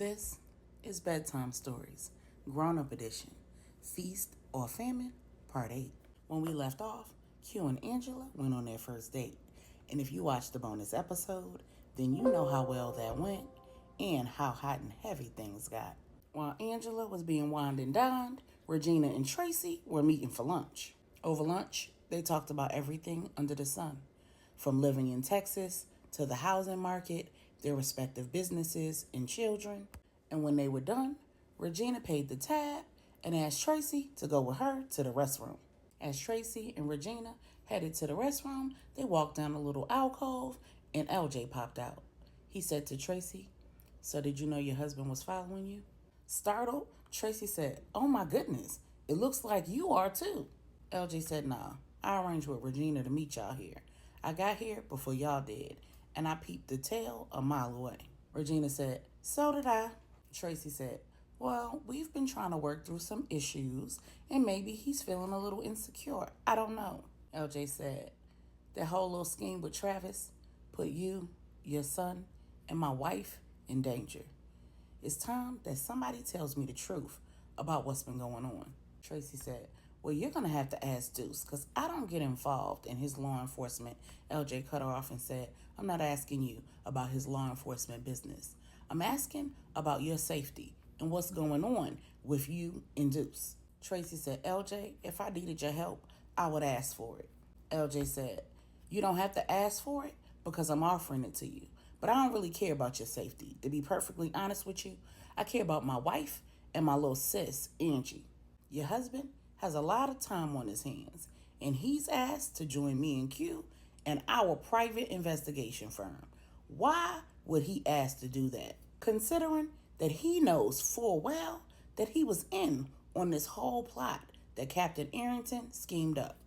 This is Bedtime Stories, Grownup Edition, Feast or Famine, Part 8. When we left off, Q and Angela went on their first date. And if you watched the bonus episode, then you know how well that went and how hot and heavy things got. While Angela was being wined and dined, Regina and Tracy were meeting for lunch. Over lunch, they talked about everything under the sun, from living in Texas to the housing market, their respective businesses and children. And when they were done, Regina paid the tab and asked Tracy to go with her to the restroom. As Tracy and Regina headed to the restroom, they walked down a little alcove and LJ popped out. He said to Tracy, "So did you know your husband was following you?" Startled, Tracy said, "Oh my goodness, it looks like you are too." LJ said, "Nah, I arranged with Regina to meet y'all here. I got here before y'all did, and I peeped the tail a mile away." Regina said, "So did I." Tracy said, "Well, we've been trying to work through some issues, and maybe he's feeling a little insecure. I don't know." LJ said, "That whole little scheme with Travis put you, your son, and my wife in danger. It's time that somebody tells me the truth about what's been going on." Tracy said, "Well, you're going to have to ask Deuce because I don't get involved in his law enforcement." LJ cut her off and said, "I'm not asking you about his law enforcement business. I'm asking about your safety and what's going on with you and Deuce." Tracy said, "LJ, if I needed your help, I would ask for it." LJ said, "You don't have to ask for it because I'm offering it to you. But I don't really care about your safety. To be perfectly honest with you, I care about my wife and my little sis, Angie. Your husband has a lot of time on his hands, and he's asked to join me and Q and our private investigation firm. Why would he ask to do that, considering that he knows full well that he was in on this whole plot that Captain Arrington schemed up?"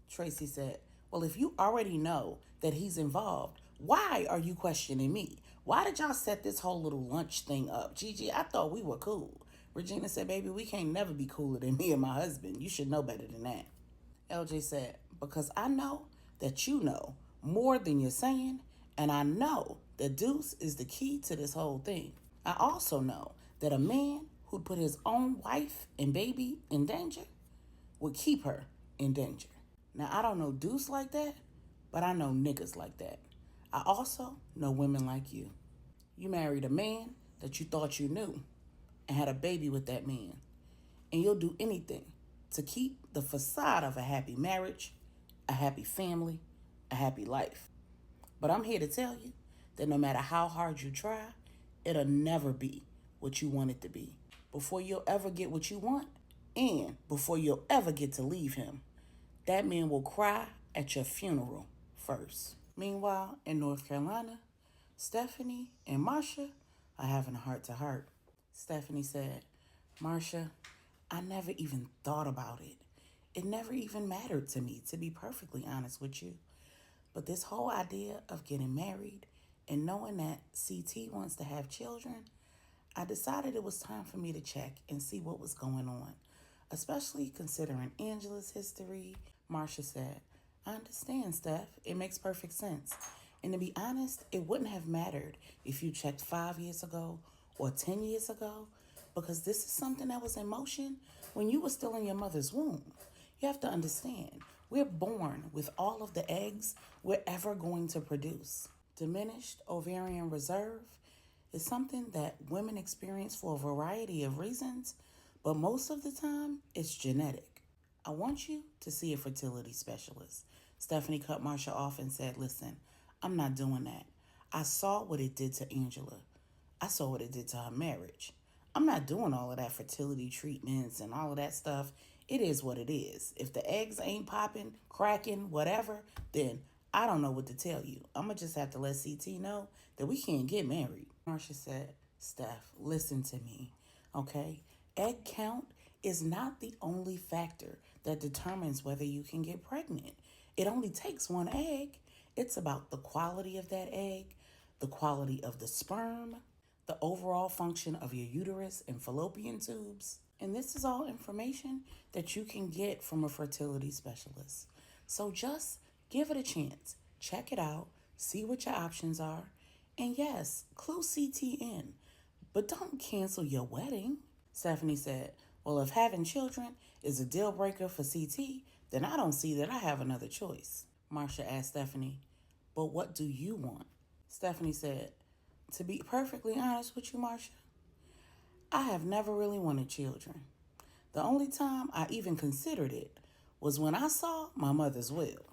Tracy said, "Well, if you already know that he's involved, why are you questioning me? Why did y'all set this whole little lunch thing up? Gigi, I thought we were cool." Regina said, "Baby, we can't never be cooler than me and my husband. You should know better than that." LJ said, "Because I know that you know more than you're saying, and I know that Deuce is the key to this whole thing. I also know that a man who'd put his own wife and baby in danger would keep her in danger. Now, I don't know Deuce like that, but I know niggas like that. I also know women like you. You married a man that you thought you knew and had a baby with that man. And you'll do anything to keep the facade of a happy marriage, a happy family, a happy life. But I'm here to tell you that no matter how hard you try, it'll never be what you want it to be. Before you'll ever get what you want, and before you'll ever get to leave him, that man will cry at your funeral first." Meanwhile, in North Carolina, Stephanie and Marcia are having a heart-to-heart. Stephanie said, "Marcia, I never even thought about it. It never even mattered to me, to be perfectly honest with you. But this whole idea of getting married and knowing that CT wants to have children, I decided it was time for me to check and see what was going on, especially considering Angela's history." Marcia said, "I understand, Steph. It makes perfect sense. And to be honest, it wouldn't have mattered if you checked 5 years ago or 10 years ago, because this is something that was in motion when you were still in your mother's womb. You have to understand, we're born with all of the eggs we're ever going to produce. Diminished ovarian reserve is something that women experience for a variety of reasons, but most of the time, it's genetic. I want you to see a fertility specialist." Stephanie cut Marcia off and said, "Listen, I'm not doing that. I saw what it did to Angela. I saw what it did to her marriage. I'm not doing all of that fertility treatments and all of that stuff. It is what it is. If the eggs ain't popping, cracking, whatever, then I don't know what to tell you. I'm going to just have to let CT know that we can't get married." Marcia said, "Steph, listen to me, okay? Egg count is not the only factor that determines whether you can get pregnant. It only takes one egg. It's about the quality of that egg, the quality of the sperm, the overall function of your uterus and fallopian tubes. And this is all information that you can get from a fertility specialist. So just give it a chance. Check it out. See what your options are. And yes, clue CT in. But don't cancel your wedding. Stephanie said, well, if having children is a deal breaker for CT, then I don't see that I have another choice. Marcia asked Stephanie, but what do you want? Stephanie said, to be perfectly honest with you, Marcia, I have never really wanted children. The only time I even considered it was when I saw my mother's will.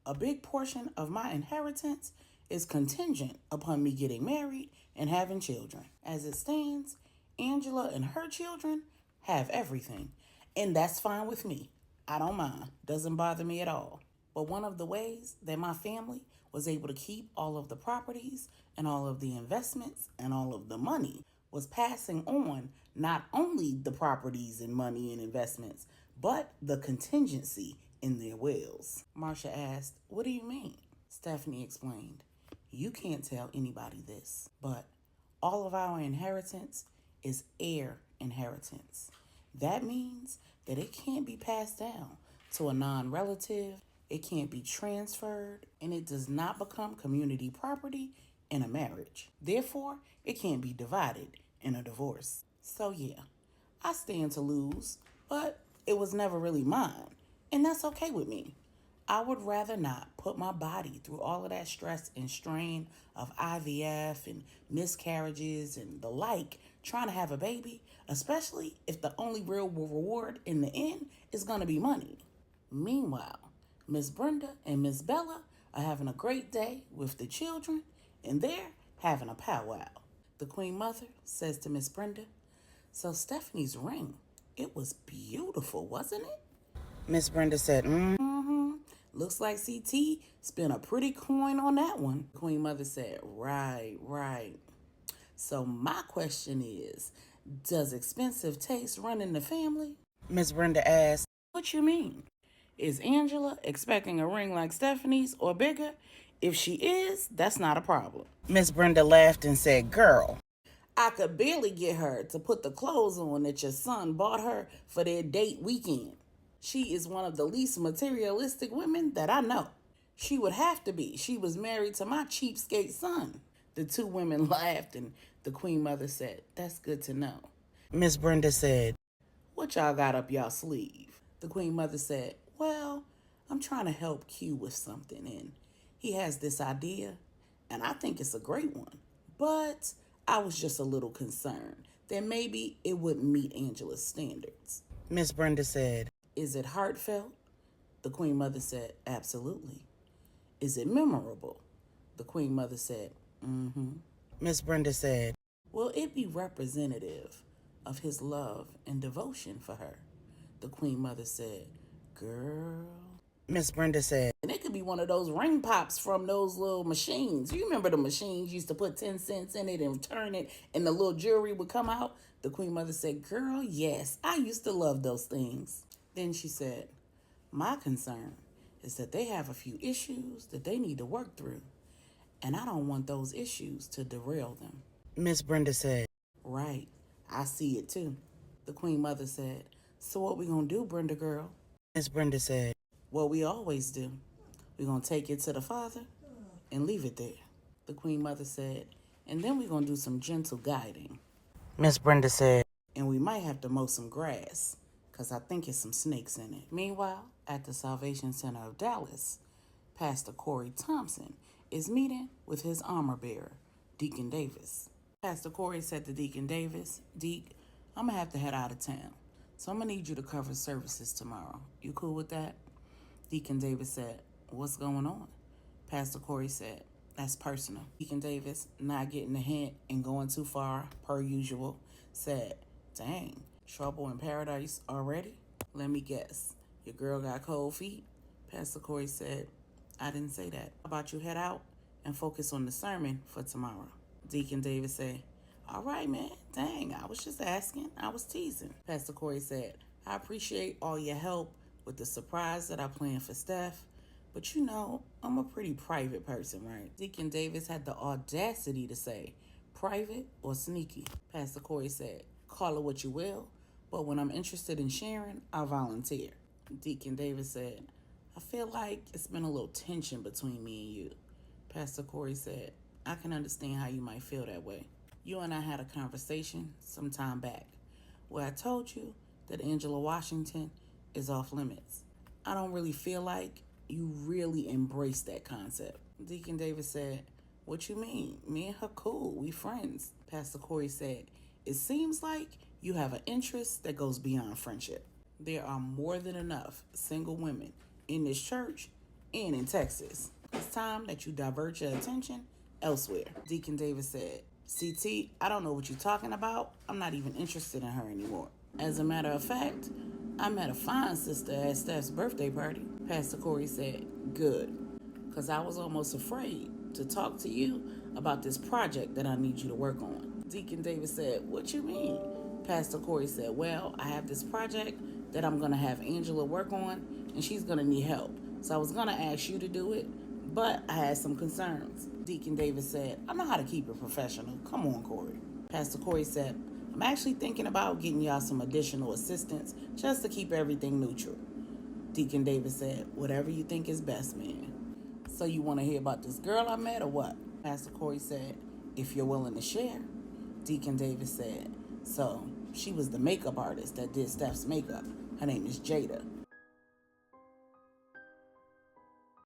A big portion of my inheritance is contingent upon me getting married and having children. As it stands, Angela and her children have everything, and that's fine with me. I don't mind. Doesn't bother me at all. But one of the ways that my family was able to keep all of the properties and all of the investments and all of the money was passing on not only the properties and money and investments, but the contingency in their wills. Marcia asked, what do you mean? Stephanie explained, you can't tell anybody this, but all of our inheritance is heir inheritance. That means that it can't be passed down to a non-relative, it can't be transferred, and it does not become community property in a marriage. Therefore, it can't be divided in a divorce. So yeah, I stand to lose, but it was never really mine, and that's okay with me. I would rather not put my body through all of that stress and strain of IVF and miscarriages and the like trying to have a baby, especially if the only real reward in the end is going to be money. Meanwhile, Miss Brenda and Miss Bella are having a great day with the children, and they're having a powwow. The Queen Mother says to Miss Brenda, so Stephanie's ring, it was beautiful, wasn't it? Miss Brenda said, looks like CT spent a pretty coin on that one. The Queen Mother said, right. So my question is, does expensive taste run in the family? Miss Brenda asked, what you mean? Is Angela expecting a ring like Stephanie's or bigger? If she is, that's not a problem. Miss Brenda laughed and said, girl, I could barely get her to put the clothes on that your son bought her for their date weekend. She is one of the least materialistic women that I know. She would have to be. She was married to my cheapskate son. The two women laughed and the Queen Mother said, that's good to know. Miss Brenda said, what y'all got up y'all sleeve? The Queen Mother said, well, I'm trying to help Q with something, and he has this idea, and I think it's a great one. But I was just a little concerned that maybe it wouldn't meet Angela's standards. Miss Brenda said, is it heartfelt? The Queen Mother said, absolutely. Is it memorable? The Queen Mother said, Miss Brenda said, will it be representative of his love and devotion for her? The Queen Mother said, girl. Miss Brenda said, and it could be one of those ring pops from those little machines. You remember the machines used to put 10 cents in it and turn it and the little jewelry would come out? The Queen Mother said, girl, yes, I used to love those things. Then she said, my concern is that they have a few issues that they need to work through, and I don't want those issues to derail them. Miss Brenda said, right, I see it too. The Queen Mother said, so what we gonna do, Brenda girl? Miss Brenda said, what we always do. We're gonna take it to the Father and leave it there. The Queen Mother said, and then we're gonna do some gentle guiding. Miss Brenda said, and we might have to mow some grass, because I think it's some snakes in it. Meanwhile, at the Salvation Center of Dallas, Pastor Corey Thompson is meeting with his armor bearer, Deacon Davis. Pastor Corey said to Deacon Davis, Deke, I'm going to have to head out of town, so I'm going to need you to cover services tomorrow. You cool with that? Deacon Davis said, what's going on? Pastor Corey said, that's personal. Deacon Davis, not getting the hint and going too far, per usual, said, dang, trouble in paradise already? Let me guess. Your girl got cold feet? Pastor Corey said, I didn't say that. How about you head out and focus on the sermon for tomorrow? Deacon Davis said, all right, man. Dang, I was just asking. I was teasing. Pastor Corey said, I appreciate all your help with the surprise that I planned for Steph, but you know, I'm a pretty private person, right? Deacon Davis had the audacity to say, private or sneaky? Pastor Corey said, call it what you will, but when I'm interested in sharing, I'll volunteer. Deacon Davis said, I feel like it's been a little tension between me and you. Pastor Corey said, I can understand how you might feel that way. You and I had a conversation some time back where I told you that Angela Washington is off limits. I don't really feel like you really embrace that concept. Deacon Davis said, "What you mean? Me and her cool. We friends." Pastor Corey said, "It seems like you have an interest that goes beyond friendship. There are more than enough single women in this church and in Texas. It's time that you divert your attention elsewhere." Deacon Davis said, "CT, I don't know what you're talking about. I'm not even interested in her anymore. As a matter of fact, I met a fine sister at Steph's birthday party." Pastor Corey said, "Good, because I was almost afraid to talk to you about this project that I need you to work on." Deacon Davis said, "What you mean?" Pastor Corey said, "Well, I have this project that I'm going to have Angela work on, and she's going to need help. So I was going to ask you to do it, but I had some concerns." Deacon Davis said, "I know how to keep it professional. Come on, Corey." Pastor Corey said, "I'm actually thinking about getting y'all some additional assistance just to keep everything neutral." Deacon Davis said, "Whatever you think is best, man." "So you want to hear about this girl I met or what?" Pastor Corey said, "If you're willing to share." Deacon Davis said, "So she was the makeup artist that did Steph's makeup. Her name is Jada."